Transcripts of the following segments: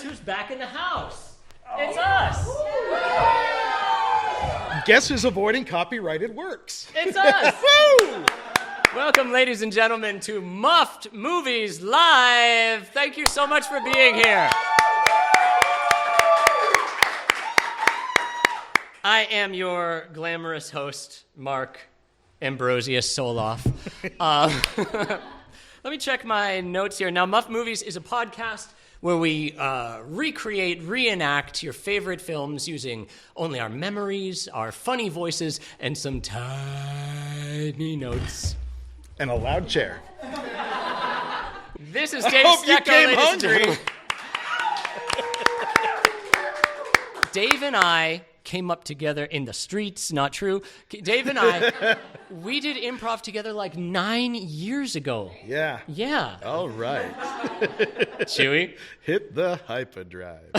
who's back in the house? It's us. Guess who's avoiding copyrighted works? It's us. Welcome, ladies and gentlemen, to Muffed Movies Live. Thank you so much for being here. I am your glamorous host, Mark Ambrosius Soloff. Let me check my notes here. Now, Muffed Movies is a podcast where we reenact your favorite films using only our memories, our funny voices, and some tiny notes. And a loud chair. This is Dave Stecco, ladies and gentlemen. Dave and I came up together in the streets, not true. Dave and I, we did improv together like 9 years ago. Yeah. Yeah. All right. Chewy? Hit the hyperdrive.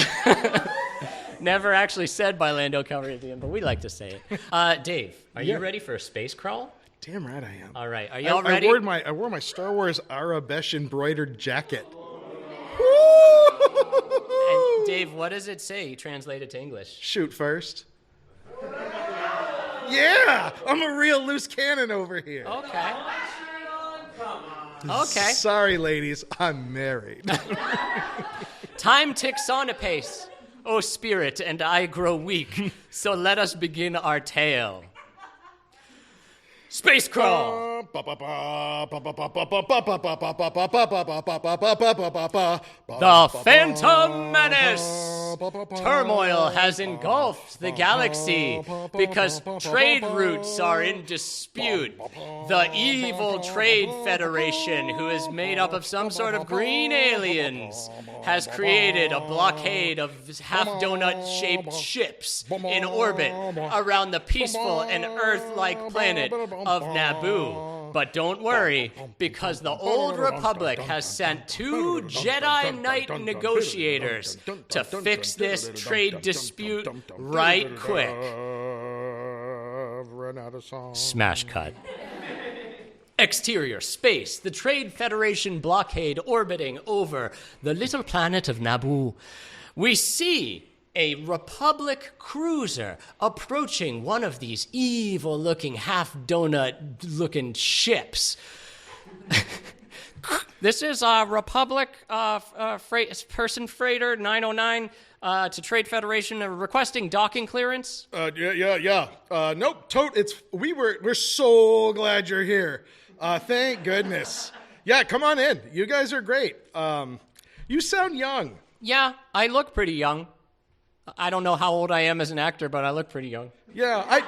Never actually said by Lando Calrissian, but we like to say it. Dave, are you ready for a space crawl? Damn right I am. All right. Are y'all ready? I wore my Star Wars Arabesh embroidered jacket. And Dave, what does it say translated to English? Shoot first. Yeah, I'm a real loose cannon over here. Okay. Okay. Sorry, ladies, I'm married. Time ticks on apace, O spirit, and I grow weak. So let us begin our tale. Space crawl. The Phantom Menace. Turmoil has engulfed the galaxy because trade routes are in dispute. The evil Trade Federation, who is made up of some sort of green aliens, has created a blockade of half-donut-shaped ships in orbit around the peaceful and Earth-like planet of Naboo. But don't worry, because the Old Republic has sent 2 Jedi Knight negotiators to fix this trade dispute right quick. Smash cut. Exterior space, the Trade Federation blockade orbiting over the little planet of Naboo. We see a Republic cruiser approaching one of these evil-looking, half-donut-looking ships. This is a Republic person freighter 909 to Trade Federation requesting docking clearance. Yeah. Nope, we're so glad you're here. Thank goodness. Yeah, come on in. You guys are great. You sound young. Yeah, I look pretty young. I don't know how old I am as an actor, but I look pretty young. Yeah,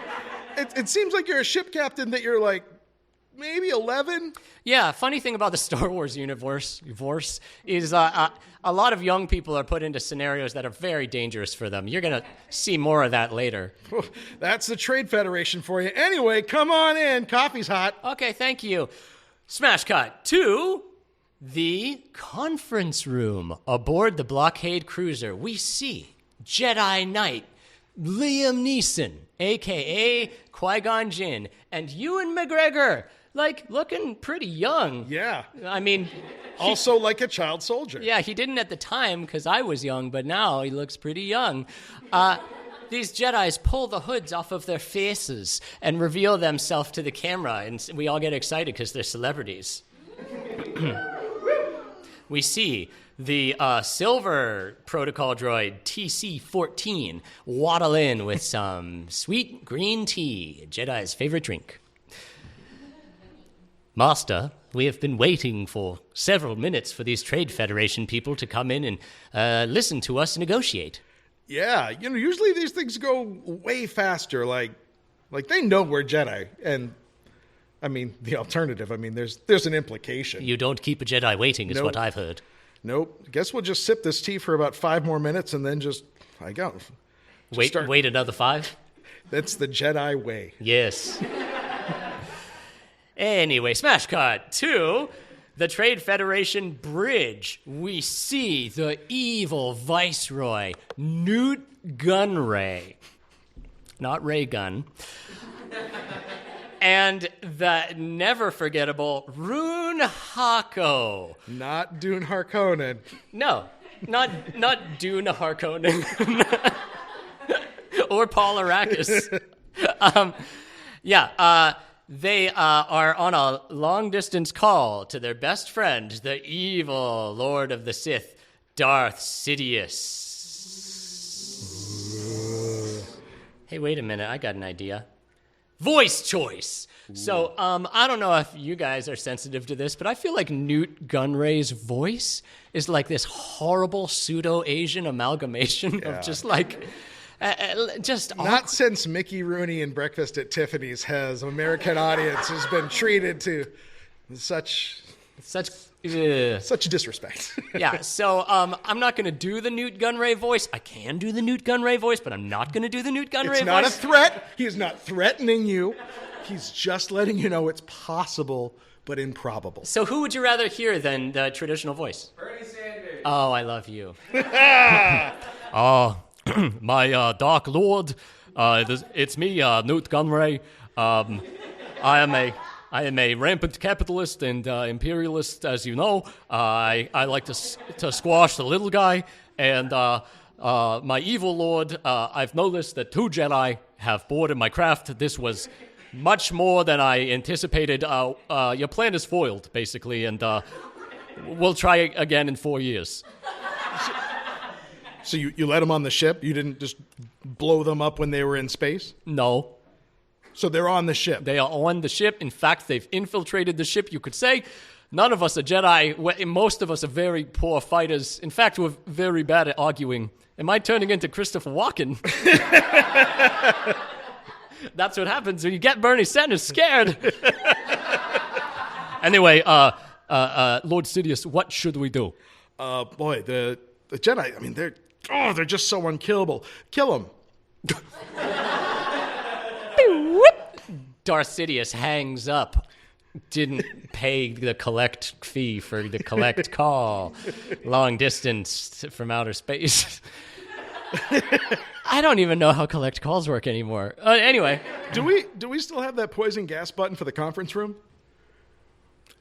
it seems like you're a ship captain that you're like maybe 11. Yeah, funny thing about the Star Wars universe is a lot of young people are put into scenarios that are very dangerous for them. You're going to see more of that later. That's the Trade Federation for you. Anyway, come on in. Coffee's hot. Okay, thank you. Smash cut to the conference room. Aboard the blockade cruiser, we see Jedi Knight Liam Neeson, a.k.a. Qui-Gon Jinn, and Ewan McGregor, looking pretty young. Yeah. I mean... Also like a child soldier. Yeah, he didn't at the time because I was young, but now he looks pretty young. These Jedis pull the hoods off of their faces and reveal themselves to the camera, and we all get excited because they're celebrities. We see the silver protocol droid TC-14 waddle in with some sweet green tea, a Jedi's favorite drink. Master, we have been waiting for several minutes for these Trade Federation people to come in and listen to us negotiate. Yeah, usually these things go way faster. Like they know we're Jedi, and I mean the alternative. I mean, there's an implication. You don't keep a Jedi waiting, is what I've heard. Nope. Guess we'll just sip this tea for about 5 more minutes, and then wait another 5. That's the Jedi way. Yes. Anyway, smash cut to the Trade Federation bridge. We see the evil Viceroy, Newt Gunray. Not Ray Gun. And the never-forgettable Rune Hako. Not Dune Harkonnen. No, Not Dune Harkonnen. Or Paul Arrakis. They are on a long-distance call to their best friend, the evil Lord of the Sith, Darth Sidious. Hey, wait a minute. I got an idea. Voice choice. So, I don't know if you guys are sensitive to this, but I feel like Newt Gunray's voice is like this horrible pseudo-Asian amalgamation of just like... Not since Mickey Rooney in Breakfast at Tiffany's has American audiences been treated to such disrespect. Yeah, so I'm not going to do the Newt Gunray voice. I can do the Newt Gunray voice, but I'm not going to do the Newt Gunray voice. It's not a threat. He is not threatening you. He's just letting you know it's possible, but improbable. So who would you rather hear than the traditional voice? Bernie Sanders. Oh, I love you. My Dark Lord, it's me, Newt Gunray. I am a rampant capitalist and imperialist, as you know. I like to squash the little guy, and my evil lord. I've noticed that 2 Jedi have boarded my craft. This was much more than I anticipated. Your plan is foiled, basically, and we'll try again in 4 years. So you let them on the ship? You didn't just blow them up when they were in space? No. So they're on the ship? They are on the ship. In fact, they've infiltrated the ship, you could say. None of us are Jedi. Most of us are very poor fighters. In fact, we're very bad at arguing. Am I turning into Christopher Walken? That's what happens when you get Bernie Sanders scared. Anyway, Lord Sidious, what should we do? Boy, the Jedi, I mean, they're just so unkillable. Kill them. Darth Sidious hangs up. Didn't pay the collect fee for the collect call. Long distance from outer space. I don't even know how collect calls work anymore. Anyway. Do we still have that poison gas button for the conference room?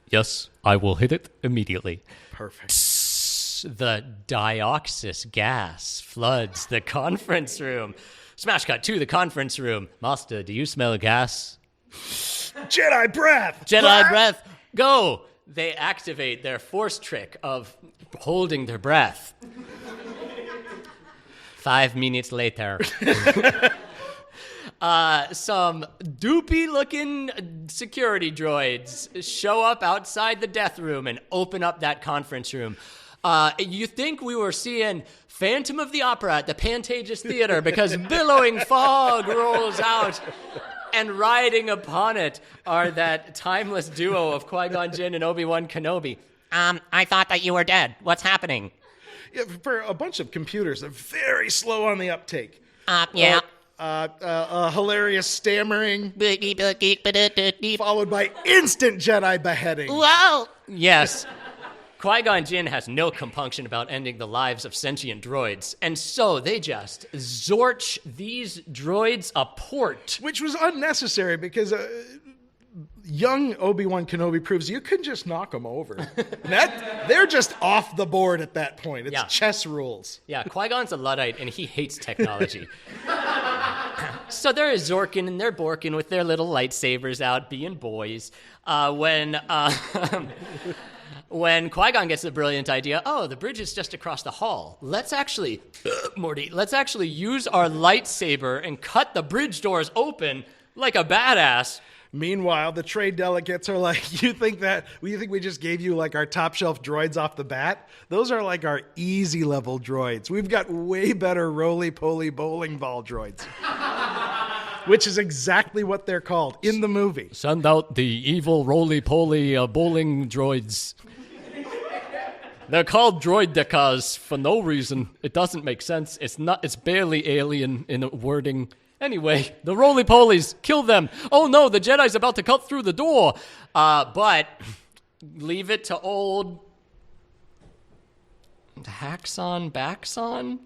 Yes, I will hit it immediately. Perfect. The dioxis gas floods the conference room. Smash cut to the conference room. Master, do you smell gas? Jedi breath! Jedi breath! Go! They activate their force trick of holding their breath. 5 minutes later. Some doopy-looking security droids show up outside the death room and open up that conference room. You think we were seeing Phantom of the Opera at the Pantages Theater because billowing fog rolls out, and riding upon it are that timeless duo of Qui-Gon Jinn and Obi-Wan Kenobi. I thought that you were dead. What's happening? Yeah, for a bunch of computers, they're very slow on the uptake. Yeah. Hilarious stammering, followed by instant Jedi beheading. Whoa! Yes. Qui-Gon Jinn has no compunction about ending the lives of sentient droids, and so they just zorch these droids a port. Which was unnecessary because young Obi-Wan Kenobi proves you can just knock them over. They're just off the board at that point. It's chess rules. Yeah, Qui-Gon's a Luddite, and he hates technology. So they're zorking and they're borking with their little lightsabers out, being boys, when Qui-Gon gets the brilliant idea, the bridge is just across the hall. Let's actually use our lightsaber and cut the bridge doors open like a badass. Meanwhile, the trade delegates are like, you think we just gave you like our top shelf droids off the bat? Those are like our easy level droids. We've got way better roly-poly bowling ball droids. Which is exactly what they're called in the movie. Send out the evil roly-poly bowling droids. They're called droid decas for no reason. It doesn't make sense. It's barely alien in the wording. Anyway, the roly-polies, kill them. Oh no, the Jedi's about to cut through the door. But leave it to old Haxon Baxon?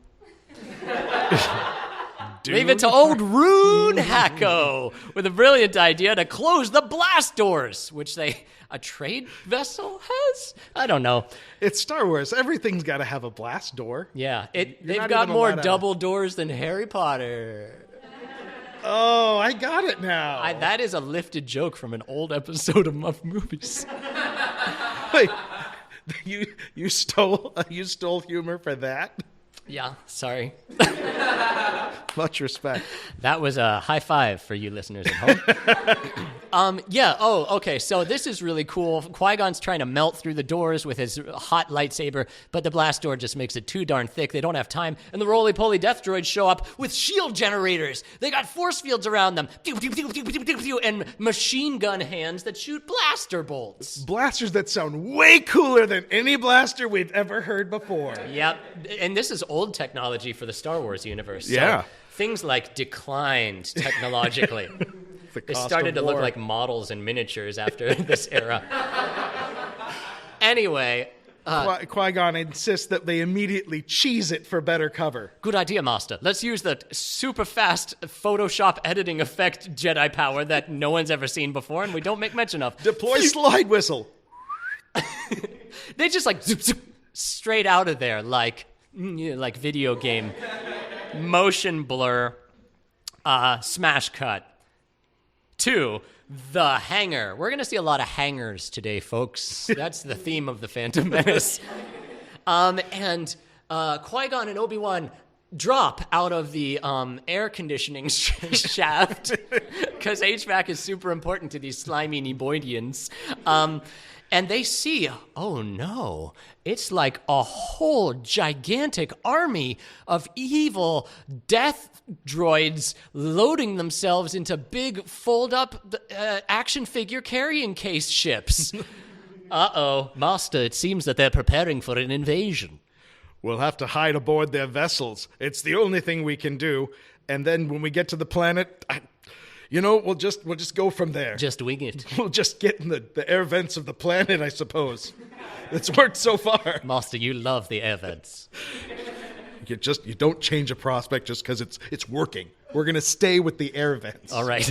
dude. Leave it to old Rune Hacko with a brilliant idea to close the blast doors, which a trade vessel has? I don't know. It's Star Wars. Everything's got to have a blast door. Yeah, they've not got even more allowed to- double doors than Harry Potter. Oh, I got it now. That is a lifted joke from an old episode of Muffed Movies. Wait, you stole humor for that? Yeah, sorry. Much respect. That was a high five for you listeners at home. Okay, so this is really cool. Qui-Gon's trying to melt through the doors with his hot lightsaber, but the blast door just makes it too darn thick. They don't have time, and the roly-poly death droids show up with shield generators. They got force fields around them, pew, pew, pew, pew, pew, pew, pew, and machine gun hands that shoot blaster bolts. Blasters that sound way cooler than any blaster we've ever heard before. Yep, and this is old technology for the Star Wars universe. Yeah. So things like declined technologically. They started to look like models and miniatures after this era. Anyway. Qui-Gon insists that they immediately cheese it for better cover. Good idea, Master. Let's use the super fast Photoshop editing effect Jedi power that no one's ever seen before and we don't make mention of. Deploy slide whistle. They just like zoop, zoop, straight out of there like video game. Motion blur. Smash cut. 2, the hangar. We're going to see a lot of hangars today, folks. That's the theme of the Phantom Menace. And Qui-Gon and Obi-Wan drop out of the air conditioning shaft because HVAC is super important to these slimy Neboidians. And they see, oh no, it's like a whole gigantic army of evil death droids loading themselves into big fold-up action figure carrying case ships. Uh-oh, Master, it seems that they're preparing for an invasion. We'll have to hide aboard their vessels. It's the only thing we can do. And then when we get to the planet, we'll just go from there. Just wing it. We'll just get in the air vents of the planet, I suppose. It's worked so far. Master, you love the air vents. You don't change a prospect just because it's working. We're going to stay with the air vents. All right.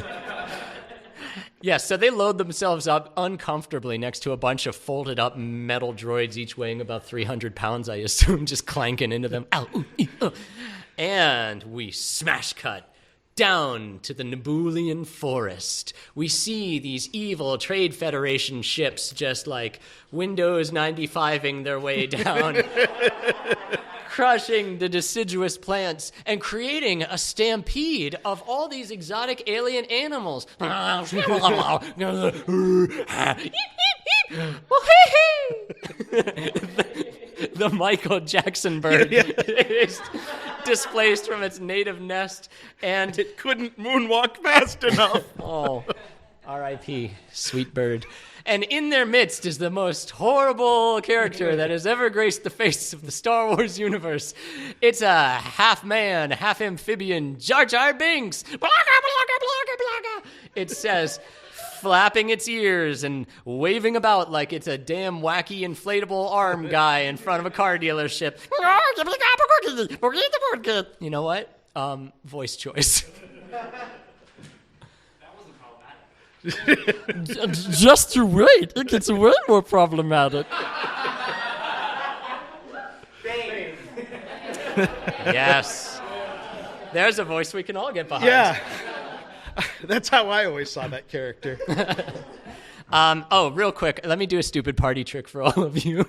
Yeah, so they load themselves up uncomfortably next to a bunch of folded up metal droids, each weighing about 300 pounds, I assume, just clanking into them. Ow, ooh, ee, And we smash cut down to the Nebulian forest. We see these evil Trade Federation ships just like Windows 95ing their way down, crushing the deciduous plants and creating a stampede of all these exotic alien animals. The Michael Jackson bird is displaced from its native nest, and it couldn't moonwalk fast enough. Oh, R.I.P., sweet bird. And in their midst is the most horrible character that has ever graced the face of the Star Wars universe. It's a half-man, half-amphibian Jar Jar Binks. It says, flapping its ears and waving about like it's a damn wacky inflatable arm guy in front of a car dealership. You know what? Voice choice. Just you wait. It gets way more problematic. Yes. There's a voice we can all get behind. Yeah. That's how I always saw that character. Real quick, let me do a stupid party trick for all of you.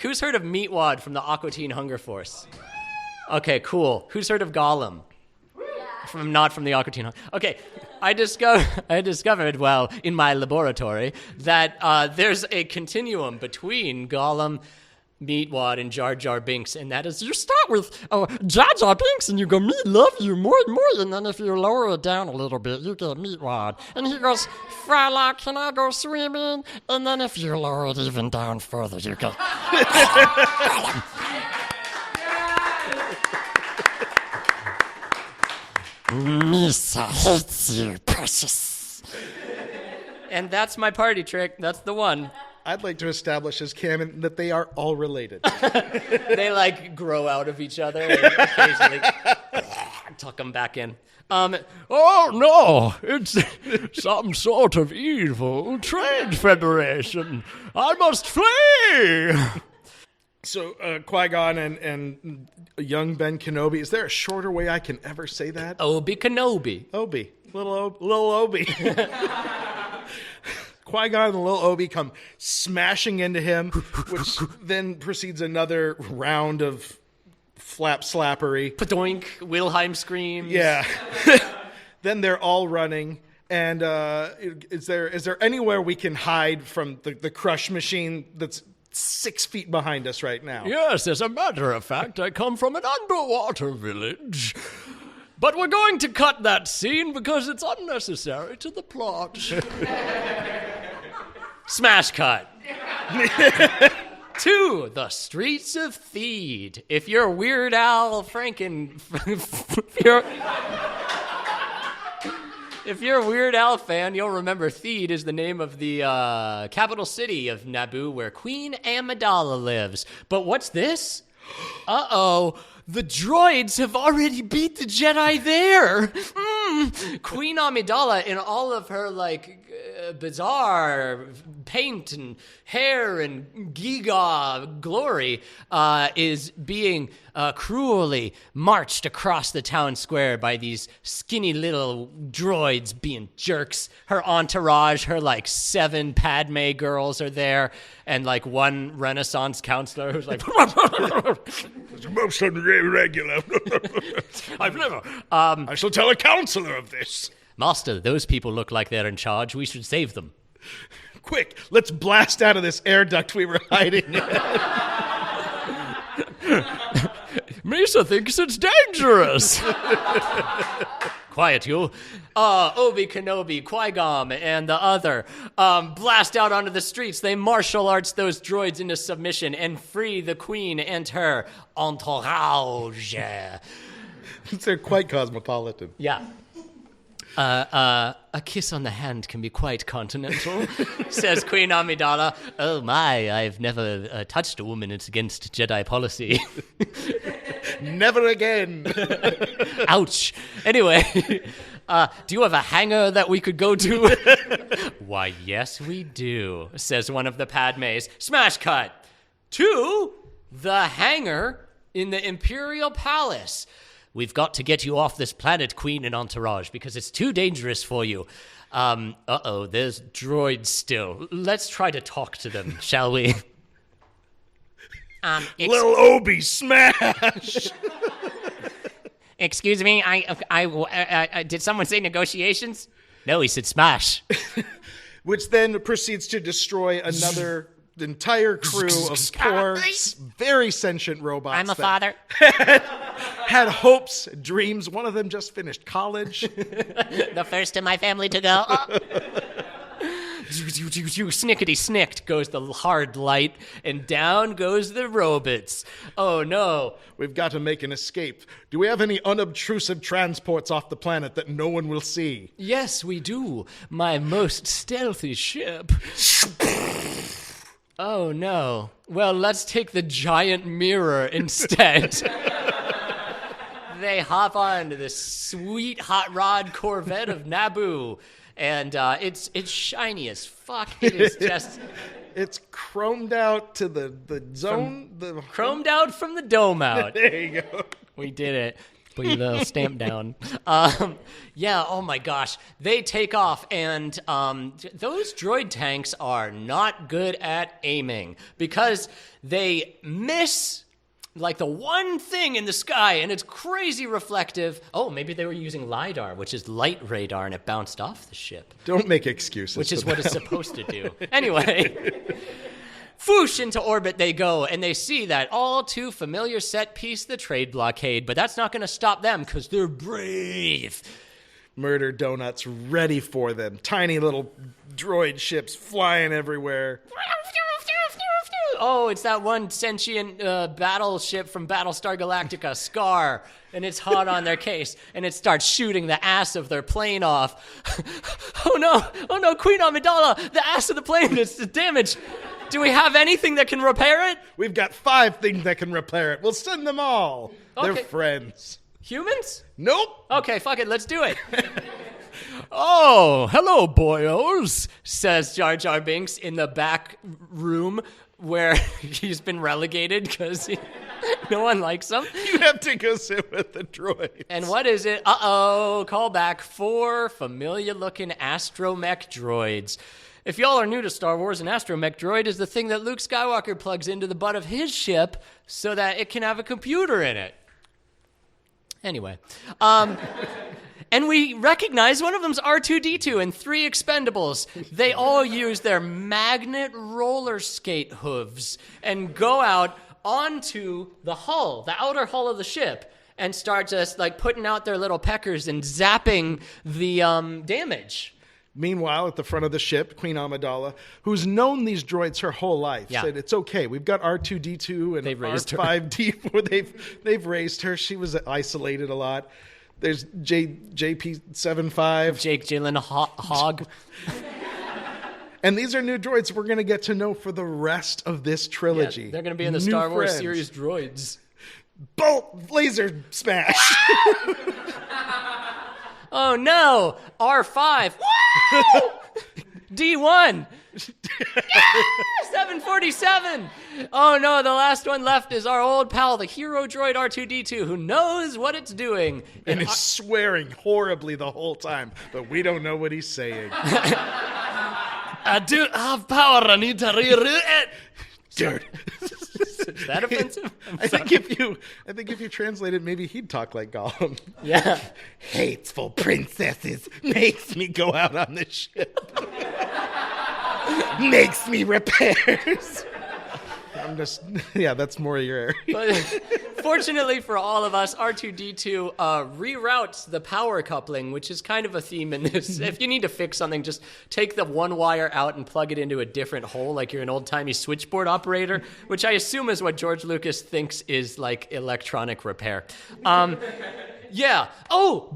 Who's heard of Meatwad from the Aqua Teen Hunger Force? Okay, cool. Who's heard of Gollum? Not from the Aqua Teen Hunger. Okay, I discovered while in my laboratory that there's a continuum between Gollum, Meatwad, and Jar Jar Binks, and that is You start with Jar Jar Binks and you go, me love you more and more, and then if you lower it down a little bit, you get Meatwad. And he goes, Frylock, can I go swimming? And then if you lower it even down further, you go, Misa hates you, precious. And that's my party trick. That's the one. I'd like to establish as canon that they are all related. They like grow out of each other and occasionally. tuck him back in. Oh no, it's some sort of evil trade federation. I must flee. So Qui-Gon and young Ben Kenobi, is there a shorter way I can ever say that? Obi Kenobi. Obi. Little Obi. Qui-Gon and little Obi come smashing into him, which then precedes another round of flap slappery. Padoink, Wilhelm screams. Yeah. Then they're all running. And is there anywhere we can hide from the crush machine that's 6 feet behind us right now? Yes, as a matter of fact, I come from an underwater village. But we're going to cut that scene because it's unnecessary to the plot. Smash cut. To the streets of Theed. If you're Weird Al If you're a Weird Al fan, you'll remember Theed is the name of the capital city of Naboo where Queen Amidala lives. But what's this? Uh-oh. The droids have already beat the Jedi there. Queen Amidala, in all of her, bizarre paint and hair and giga glory, is being cruelly marched across the town square by these skinny little droids being jerks. Her entourage, her 7 Padme girls are there, and one Renaissance counselor who's like, It's most irregular. I've never. I shall tell a counselor of this. Master, those people look like they're in charge. We should save them. Quick, let's blast out of this air duct we were hiding in. Misa thinks it's dangerous. Quiet, you. Obi Kenobi, Qui-Gon, and the other blast out onto the streets. They martial arts those droids into submission and free the queen and her entourage. They're quite cosmopolitan. Yeah. A kiss on the hand can be quite continental, says Queen Amidala. Oh my, I've never touched a woman. It's against Jedi policy. Never again. Ouch. Anyway, do you have a hangar that we could go to? Why, yes, we do, says one of the Padmes. Smash cut to the hangar in the Imperial Palace. We've got to get you off this planet, Queen and entourage, because it's too dangerous for you. There's droids still. Let's try to talk to them, shall we? Little Obi, smash! Excuse me, I did someone say negotiations? No, he said smash. Which then proceeds to destroy another entire crew of poor, very sentient robots. I'm a father. Had hopes, dreams. One of them just finished college. The first in my family to go. Snickety snicked goes the hard light, and down goes the robots. Oh no. We've got to make an escape. Do we have any unobtrusive transports off the planet that no one will see? Yes, we do. My most stealthy ship. Oh no. Well, let's take the giant mirror instead. They hop on to this sweet hot rod Corvette of Naboo. And it's shiny as fuck. It is just... It's chromed out to the zone. Chromed out from the dome out. There you go. We did it. Put your little stamp down. Yeah, oh my gosh. They take off, and those droid tanks are not good at aiming because they miss... the one thing in the sky, and it's crazy reflective. Oh, maybe they were using LiDAR, which is light radar, and it bounced off the ship. Don't make excuses. Which is what it's supposed to do. Anyway, Foosh into orbit they go, and they see that all too familiar set piece, the trade blockade, but that's not going to stop them, because they're brave. Murder donuts ready for them. Tiny little droid ships flying everywhere. Oh, it's that one sentient battleship from Battlestar Galactica, Scar, and it's hot on their case, and it starts shooting the ass of their plane off. Oh no, Queen Amidala, the ass of the plane is damaged. Do we have anything that can repair it? We've got 5 things that can repair it. We'll send them all. Okay. They're friends. Humans? Nope. Okay, fuck it, let's do it. Oh, hello, boyos. Says Jar Jar Binks in the back room where he's been relegated because no one likes him. You have to go sit with the droid. And what is it? Uh-oh, call back 4 familiar-looking astromech droids. If y'all are new to Star Wars, an astromech droid is the thing that Luke Skywalker plugs into the butt of his ship so that it can have a computer in it. Anyway, and we recognize one of them's R2-D2 and 3 Expendables. They all use their magnet roller skate hooves and go out onto the hull, the outer hull of the ship, and start just like putting out their little peckers and zapping the damage. Meanwhile, at the front of the ship, Queen Amidala, who's known these droids her whole life, said, it's okay. We've got R2-D2 and R5-D4. They've raised her. She was isolated a lot. There's JP75. Jake Gyllenhaal. And these are new droids we're going to get to know for the rest of this trilogy. Yeah, they're going to be in the Star Wars series droids. Bolt laser smash. Oh no! R5. Woo! D1. 747. Oh no, the last one left is our old pal, the hero droid R2-D2, who knows what it's doing. And is swearing horribly the whole time, but we don't know what he's saying. I do have power. I need to reroute it. Dude. Is that offensive? I think if you translate it, maybe he'd talk like Gollum. Yeah. Hateful princesses makes me go out on the ship. Makes me repairs. That's more your area. But fortunately for all of us, R2-D2 reroutes the power coupling, which is kind of a theme in this. If you need to fix something, just take the one wire out and plug it into a different hole, like you're an old-timey switchboard operator, which I assume is what George Lucas thinks is like electronic repair. Yeah. Oh,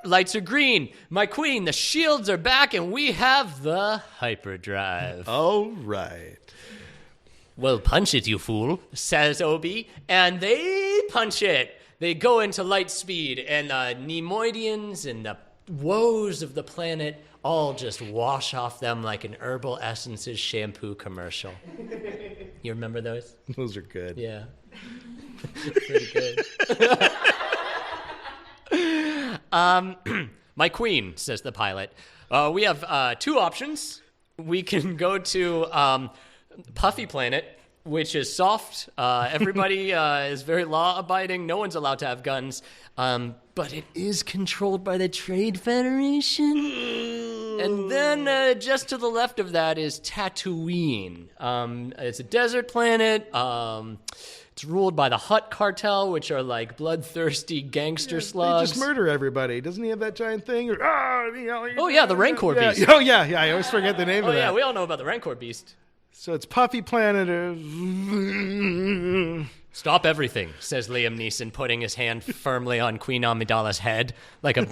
lights are green. My queen, the shields are back, and we have the hyperdrive. All right. Well, punch it, you fool, says Obi, and they punch it. They go into light speed, and Neimoidians and the woes of the planet all just wash off them like an Herbal Essences shampoo commercial. You remember those? Those are good. Yeah. Pretty good. My queen, says the pilot. We have 2 options. We can go to Puffy Planet, which is soft. Everybody is very law-abiding. No one's allowed to have guns. But it is controlled by the Trade Federation. And then just to the left of that is Tatooine. It's a desert planet. It's ruled by the Hutt cartel, which are like bloodthirsty gangster slugs. They just murder everybody. Doesn't he have that giant thing? Oh, yeah, the Rancor beast. Oh, yeah. I always forget the name of that. Oh, yeah, we all know about the Rancor beast. So it's Puffy Planet. Stop everything, says Liam Neeson, putting his hand firmly on Queen Amidala's head like a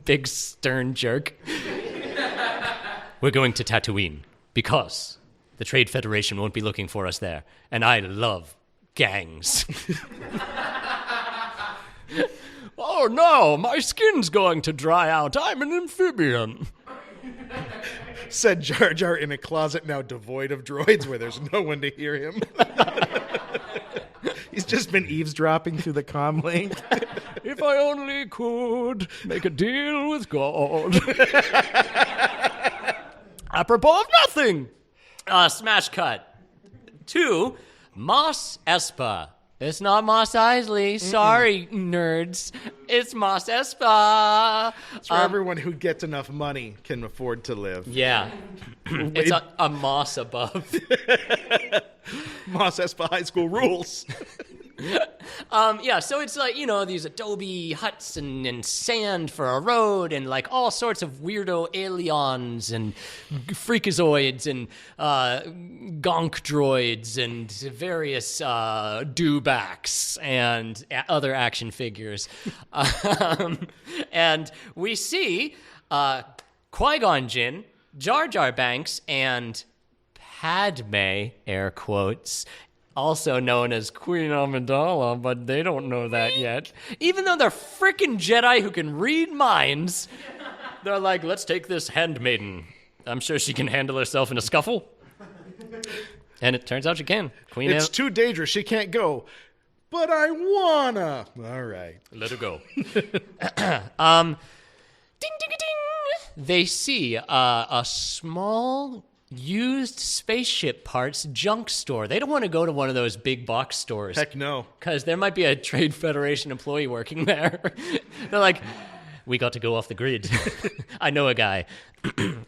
big stern jerk. We're going to Tatooine because the Trade Federation won't be looking for us there, and I love gangs. Oh no, my skin's going to dry out. I'm an amphibian. Said Jar Jar in a closet now devoid of droids where there's no one to hear him. He's just been eavesdropping through the comm link. If I only could make a deal with God. Apropos of nothing. Smash cut. 2, Mos Espa. It's not Mos Eisley. Sorry, nerds. It's Mos Espa. It's where everyone who gets enough money can afford to live. Yeah. It's a Moss above. Mos Espa High School rules. Yeah, so it's like, these adobe huts and sand for a road and like all sorts of weirdo aliens and freakazoids and gonk droids and various dewbacks and other action figures. And we see Qui-Gon Jinn, Jar Jar Banks, and Padme, air quotes, also known as Queen Amidala, but they don't know that yet. Even though they're frickin' Jedi who can read minds, they're like, let's take this handmaiden. I'm sure she can handle herself in a scuffle. And it turns out she can. It's too dangerous. She can't go. But I wanna. All right. Let her go. Ding, ding, ding. They see a small used spaceship parts junk store. They don't want to go to one of those big box stores. Heck no. Because there might be a Trade Federation employee working there. They're like, we got to go off the grid. I know a guy.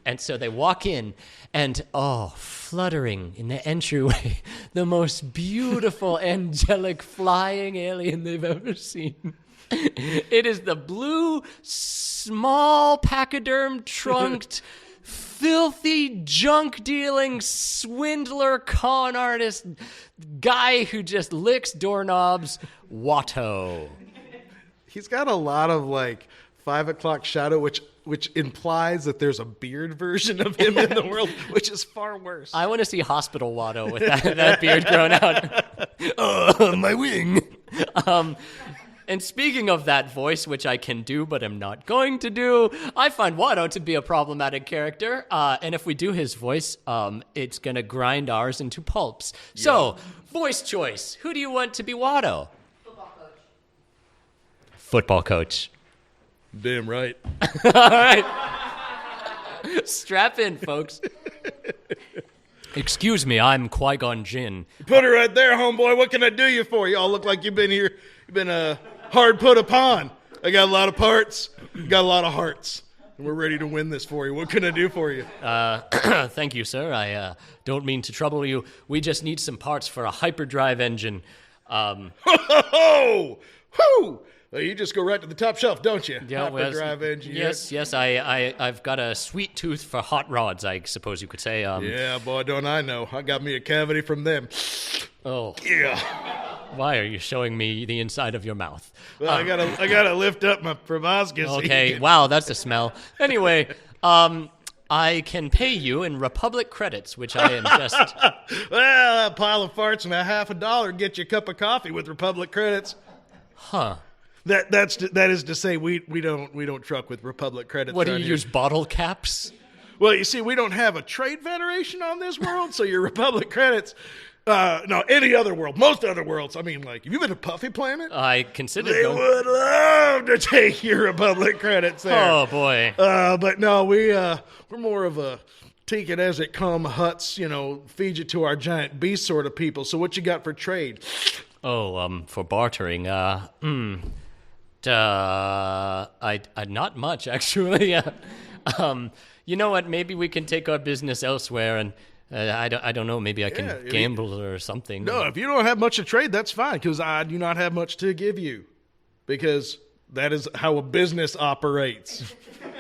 And so they walk in, and fluttering in the entryway, the most beautiful angelic flying alien they've ever seen. It is the blue, small, pachyderm trunked, filthy, junk-dealing, swindler, con artist, guy who just licks doorknobs, Watto. He's got a lot of, 5 o'clock shadow, which implies that there's a beard version of him in the world, which is far worse. I want to see Hospital Watto with that beard grown out. My wing. And speaking of that voice, which I can do but am not going to do, I find Watto to be a problematic character. And if we do his voice, it's going to grind ours into pulps. Yeah. So, voice choice. Who do you want to be Watto? Football coach. Damn right. All right. Strap in, folks. Excuse me, I'm Qui-Gon Jinn. Put her right there, homeboy. What can I do you for? You all look like you've been hard put upon. I got a lot of parts, got a lot of hearts, and we're ready to win this for you. What can I do for you? Thank you, sir. I don't mean to trouble you. We just need some parts for a hyperdrive engine. Ho! Well, you just go right to the top shelf, don't you? Yeah, hyperdrive engine. Yes. I've got a sweet tooth for hot rods, I suppose you could say. Yeah, boy, don't I know. I got me a cavity from them. Oh. Yeah. Why are you showing me the inside of your mouth? Well, I gotta lift up my proboscis. Okay, wow, that's a smell. Anyway, I can pay you in Republic credits, which I am just... Well, a pile of farts and a $50 get you a cup of coffee with Republic credits. Huh. That is to say, we don't truck with Republic credits. What, do you use bottle caps? Well, you see, we don't have a trade federation on this world, so your Republic credits. No, any other world, most other worlds. I mean, have you been to Puffy Planet? I considered. They would love to take your Republic credits there. Oh boy. But no, we're more of a take it as it come huts. Feed you to our giant beast sort of people. So what you got for trade? Oh, for bartering. Not much, actually. You know what? Maybe we can take our business elsewhere, and I don't know. Maybe I can gamble or something. No, if you don't have much to trade, that's fine, because I do not have much to give you, because that is how a business operates.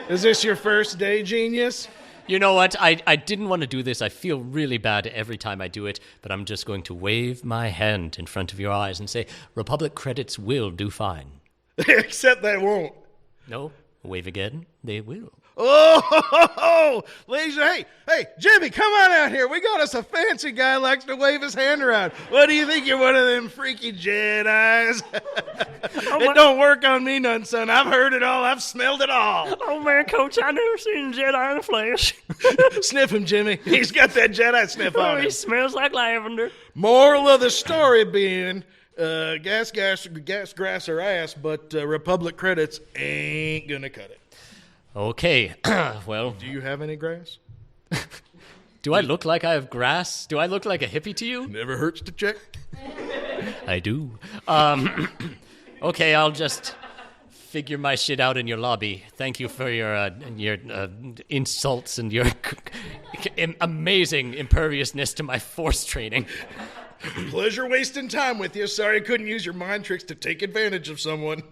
Is this your first day, genius? You know what? I didn't want to do this. I feel really bad every time I do it, but I'm just going to wave my hand in front of your eyes and say, Republic credits will do fine. Except they won't. No, wave again. They will. Oh, ladies, hey, Jimmy, come on out here. We got us a fancy guy who likes to wave his hand around. What do you think? You're one of them freaky Jedis? It don't work on me none, son. I've heard it all. I've smelled it all. Oh, man, Coach, I never seen Jedi in the flesh. Sniff him, Jimmy. He's got that Jedi sniff on him. He smells like lavender. Moral of the story being... gas, grass, or ass, but Republic credits ain't gonna cut it. Okay, well... Do you have any grass? Do I look like I have grass? Do I look like a hippie to you? Never hurts to check. I do. Okay, I'll just figure my shit out in your lobby. Thank you for your insults and your amazing imperviousness to my force training. Pleasure wasting time with you. Sorry I couldn't use your mind tricks to take advantage of someone.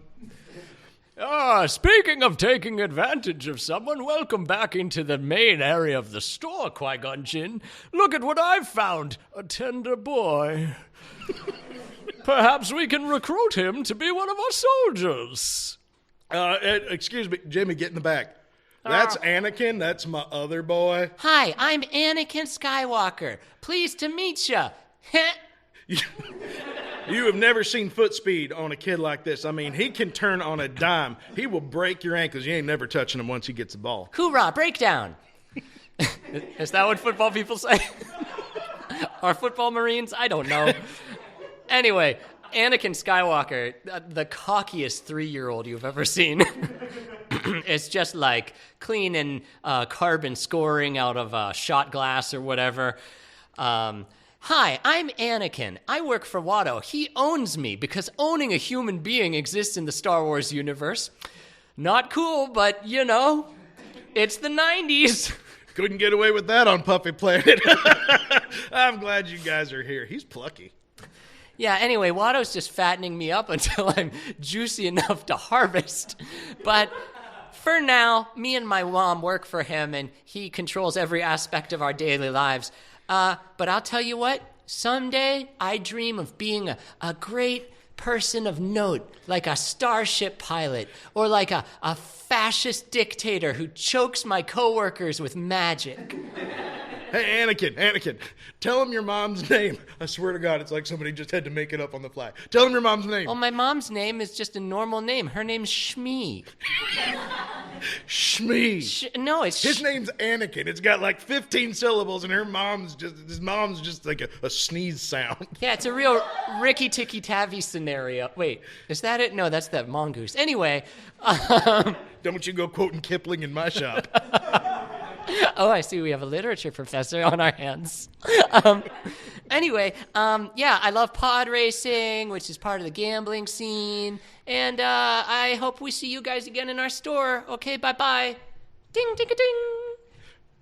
Speaking of taking advantage of someone, welcome back into the main area of the store, Qui-Gon Jinn. Look at what I've found, a tender boy. Perhaps we can recruit him to be one of our soldiers. Excuse me, Jimmy, get in the back. That's Anakin. That's my other boy. Hi, I'm Anakin Skywalker. Pleased to meet ya. You have never seen foot speed on a kid like this. I mean, he can turn on a dime. He will break your ankles. You ain't never touching him once he gets the ball. Hoorah, breakdown. Is that what football people say? Are football Marines? I don't know. Anyway, Anakin Skywalker, the cockiest 3-year-old you've ever seen. It's just like cleaning carbon scoring out of shot glass or whatever. Hi, I'm Anakin. I work for Watto. He owns me because owning a human being exists in the Star Wars universe. Not cool, but, you know, it's the 90s. Couldn't get away with that on Puppy Planet. I'm glad you guys are here. He's plucky. Yeah, anyway, Watto's just fattening me up until I'm juicy enough to harvest. But for now, me and my mom work for him, and he controls every aspect of our daily lives. But I'll tell you what, someday I dream of being a great person of note, like a starship pilot, or like a fascist dictator who chokes my coworkers with magic. Hey, Anakin, tell him your mom's name. I swear to God, it's like somebody just had to make it up on the fly. Tell him your mom's name. Well, my mom's name is just a normal name. Her name's Shmee. Shmee. No, it's... His name's Anakin. It's got like 15 syllables, and his mom's just like a sneeze sound. Yeah, it's a real Ricky Tikki Tavi scenario. Wait, is that it? No, that's that mongoose. Anyway. Don't you go quoting Kipling in my shop. Oh, I see. We have a literature professor on our hands. Anyway, yeah, I love pod racing, which is part of the gambling scene. And I hope we see you guys again in our store. Okay, bye-bye. Ding, ding, ding.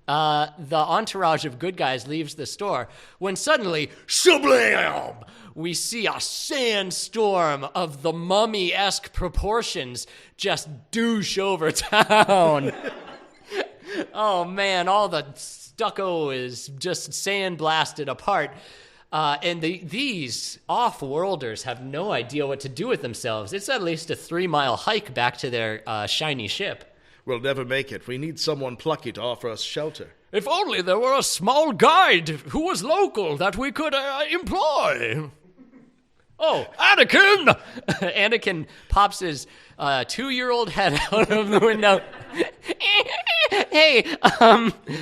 The entourage of good guys leaves the store when suddenly, shablam! We see a sandstorm of the mummy-esque proportions just douche over town. Oh, man, all the stucco is just sandblasted apart. And these off-worlders have no idea what to do with themselves. It's at least a 3-mile hike back to their shiny ship. We'll never make it. We need someone plucky to offer us shelter. If only there were a small guide who was local that we could employ. Oh, Anakin! Anakin pops his 2-year-old head out of the window. Hey,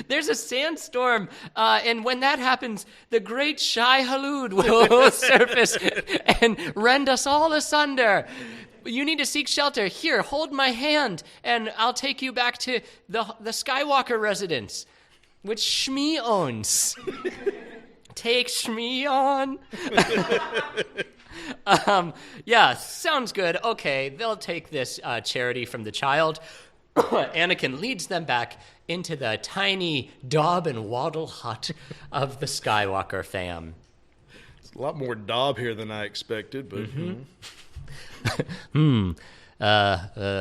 there's a sandstorm, and when that happens, the great Shai-Hulud will surface and rend us all asunder. You need to seek shelter. Here, hold my hand, and I'll take you back to the Skywalker residence, which Shmee owns. Take Shmee on. Yeah, sounds good. Okay, they'll take this charity from the child. Anakin leads them back into the tiny daub and waddle hut of the Skywalker fam. It's a lot more daub here than I expected, but...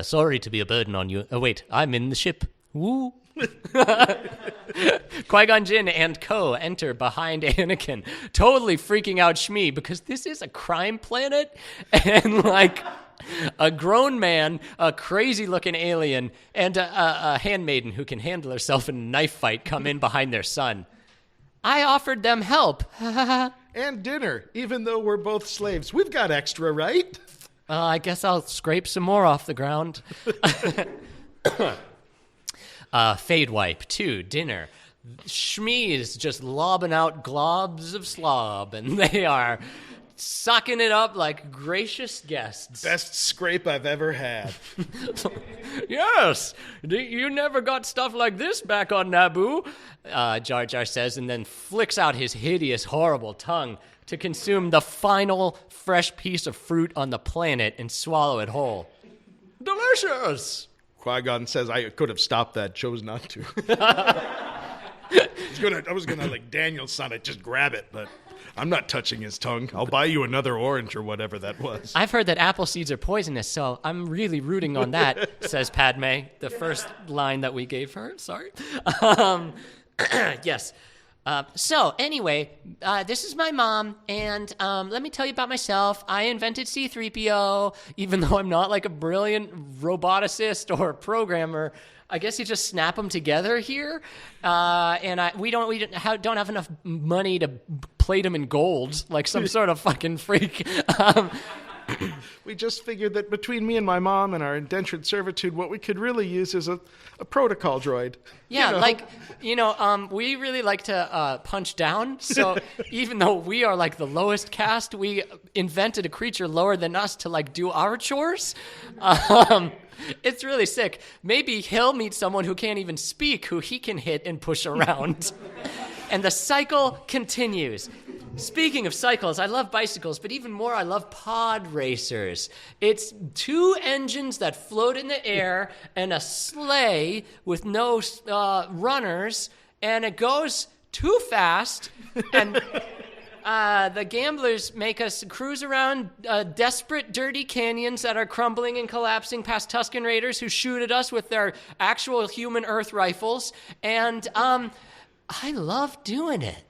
Sorry to be a burden on you. Oh, wait, I'm in the ship. Woo. Qui-Gon Jinn and Co. enter behind Anakin, totally freaking out Shmee because this is a crime planet, and like a grown man, a crazy-looking alien, and a handmaiden who can handle herself in a knife fight come in behind their son. I offered them help. And dinner, even though we're both slaves. We've got extra, right? I guess I'll scrape some more off the ground. Fade wipe, too, dinner. Shmee is just lobbing out globs of slob, and they are sucking it up like gracious guests. Best scrape I've ever had. Yes, you never got stuff like this back on Naboo, Jar Jar says, and then flicks out his hideous, horrible tongue to consume the final fresh piece of fruit on the planet and swallow it whole. Delicious! Qui-Gon says I could have stopped that, chose not to. I was gonna like Daniel's son it, just grab it, but I'm not touching his tongue. I'll buy you another orange or whatever that was. I've heard that apple seeds are poisonous, so I'm really rooting on that, says Padme, the first line that we gave her. Sorry. Yes. So, anyway, this is my mom, and let me tell you about myself. I invented C-3PO, even though I'm not like a brilliant roboticist or programmer. I guess you just snap them together here, and we don't have enough money to plate them in gold like some sort of fucking freak. We just figured that between me and my mom and our indentured servitude, what we could really use is a protocol droid. Yeah, we really like to punch down. So even though we are like the lowest caste, we invented a creature lower than us to like do our chores. It's really sick. Maybe he'll meet someone who can't even speak, who he can hit and push around. And the cycle continues. Speaking of cycles, I love bicycles, but even more, I love pod racers. It's 2 engines that float in the air and a sleigh with no runners, and it goes too fast, and the gamblers make us cruise around desperate, dirty canyons that are crumbling and collapsing past Tusken Raiders who shoot at us with their actual human Earth rifles, and I love doing it.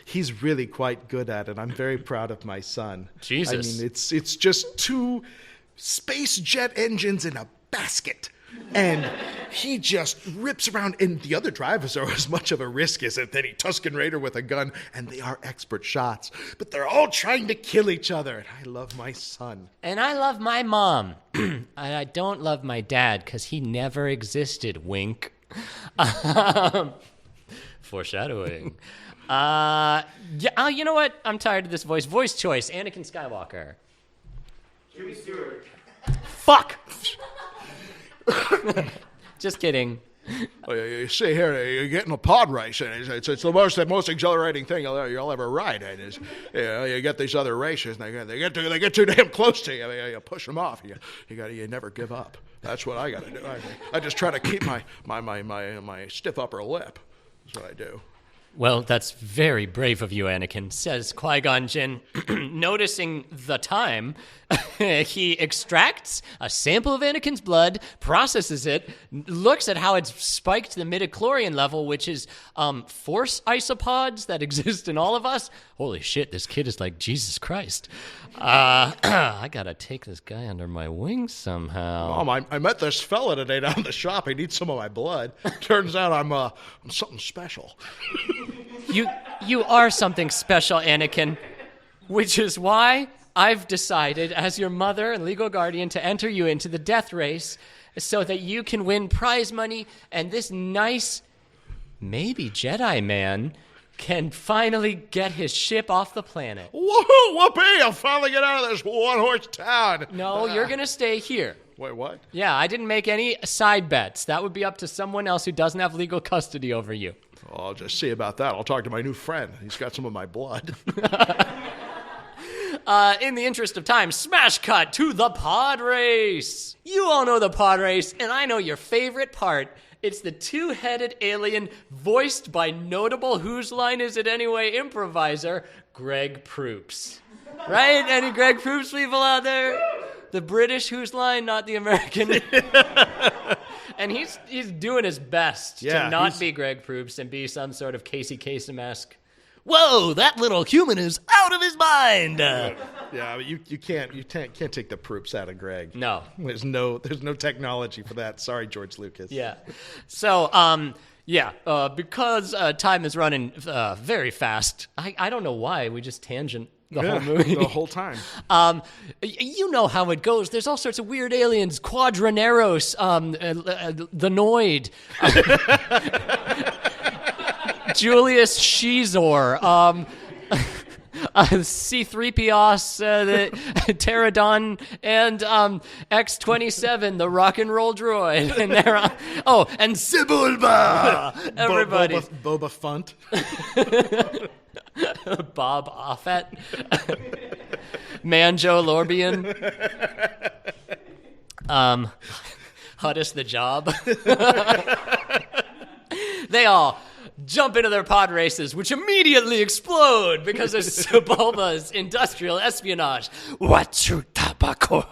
He's really quite good at it. I'm very proud of my son. Jesus. I mean, it's just 2 space jet engines in a basket. And he just rips around, and the other drivers are as much of a risk as any Tusken Raider with a gun, and they are expert shots. But they're all trying to kill each other, and I love my son. And I love my mom. I don't love my dad, because he never existed, wink. Foreshadowing. You know what? I'm tired of this voice. Voice choice, Anakin Skywalker. Jimmy Stewart. Fuck! Just kidding. Well, you see here, you're getting a pod race, and it's the most exhilarating thing you'll ever ride. And you get these other racers, and they get too damn close to you. You push them off. You never give up. That's what I got to do. I just try to keep my stiff upper lip. That's what I do. Well, that's very brave of you, Anakin, says Qui-Gon Jinn. Noticing the time, he extracts a sample of Anakin's blood, processes it, looks at how it's spiked to the midichlorian level, which is force isopods that exist in all of us. Holy shit, this kid is like Jesus Christ. I gotta take this guy under my wing somehow. Mom, I met this fella today down in the shop. He needs some of my blood. Turns out I'm something special. You are something special, Anakin, which is why I've decided, as your mother and legal guardian, to enter you into the death race so that you can win prize money and this nice, maybe Jedi man can finally get his ship off the planet. Woohoo! Whoopee! I'll finally get out of this one-horse town. No, you're going to stay here. Wait, what? Yeah, I didn't make any side bets. That would be up to someone else who doesn't have legal custody over you. I'll just see about that. I'll talk to my new friend. He's got some of my blood. In the interest of time, smash cut to the pod race. You all know the pod race, and I know your favorite part. It's the 2-headed alien voiced by notable Whose Line Is It Anyway improviser, Greg Proops. Right? Any Greg Proops people out there? The British Whose Line, not the American. And he's doing his best to not be Greg Proops and be some sort of Casey Kasem-esque. Whoa, that little human is out of his mind. Yeah, but you can't take the Proops out of Greg. No. There's no technology for that. Sorry, George Lucas. Yeah. So, because time is running very fast, I don't know why we just tangent the whole movie. The whole time. You know how it goes. There's all sorts of weird aliens. Quadraneros, the Noid. Julius Shizor, C-3POS, the Pterodon, and X-27, the rock and roll droid. And they're and Sibulba. Everybody. Boba Funt. Bob Offet. Manjo Lorbian. Huddis the Job. They all jump into their pod races, which immediately explode because of Sebulba's industrial espionage. Wachu Tabako.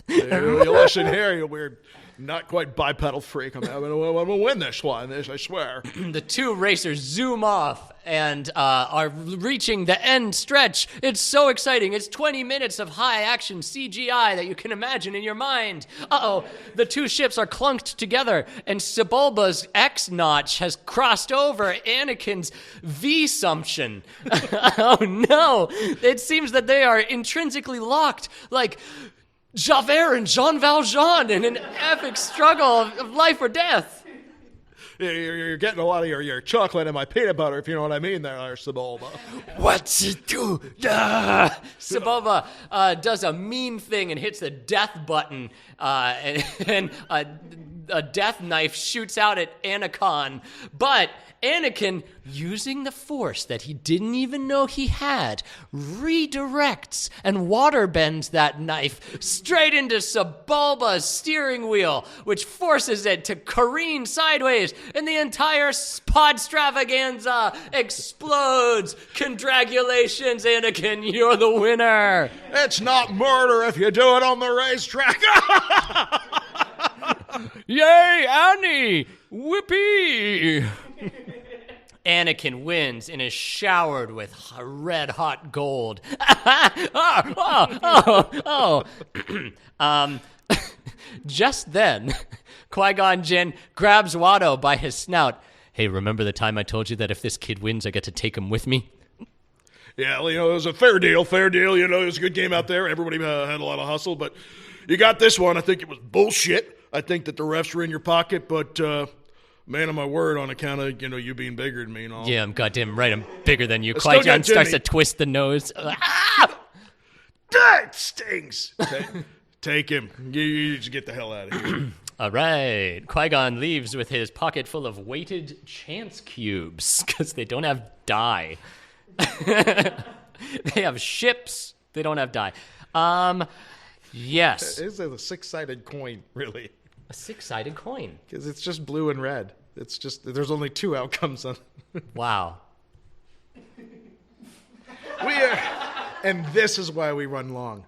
You listen here, you weird not quite bipedal freak. I'm gonna win this one. I swear. The two racers zoom off and are reaching the end stretch. It's so exciting. It's 20 minutes of high-action CGI that you can imagine in your mind. Uh-oh, the two ships are clunked together, and Sebulba's X-notch has crossed over Anakin's V-sumption. Oh, no. It seems that they are intrinsically locked, like Javert and Jean Valjean in an epic struggle of life or death. You're getting a lot of your chocolate in my peanut butter, if you know what I mean there, Sebulba. What's it do? Sebulba does a mean thing and hits the death button, and a death knife shoots out at Anakin. But Anakin, using the Force that he didn't even know he had, redirects and waterbends that knife straight into Sebulba's steering wheel, which forces it to careen sideways, and the entire podstravaganza explodes. Congratulations, Anakin, you're the winner. It's not murder if you do it on the racetrack. Yay, Annie! Whippy! Anakin wins and is showered with red-hot gold. Just then, Qui-Gon Jinn grabs Watto by his snout. Hey, remember the time I told you that if this kid wins, I get to take him with me? Yeah, it was a fair deal. It was a good game out there. Everybody had a lot of hustle, but you got this one. I think it was bullshit. I think that the refs were in your pocket, but man of my word, on account of you being bigger than me and all. Yeah, I'm goddamn right. I'm bigger than you. Qui-Gon starts to twist the nose. That stings. Take him. You just get the hell out of here. All right. Qui-Gon leaves with his pocket full of weighted chance cubes because they don't have die. They have ships. They don't have die. Yes. It's a six-sided coin, really. A six-sided coin. Because it's just blue and red. It's just, there's only two outcomes on. Wow. And this is why we run long.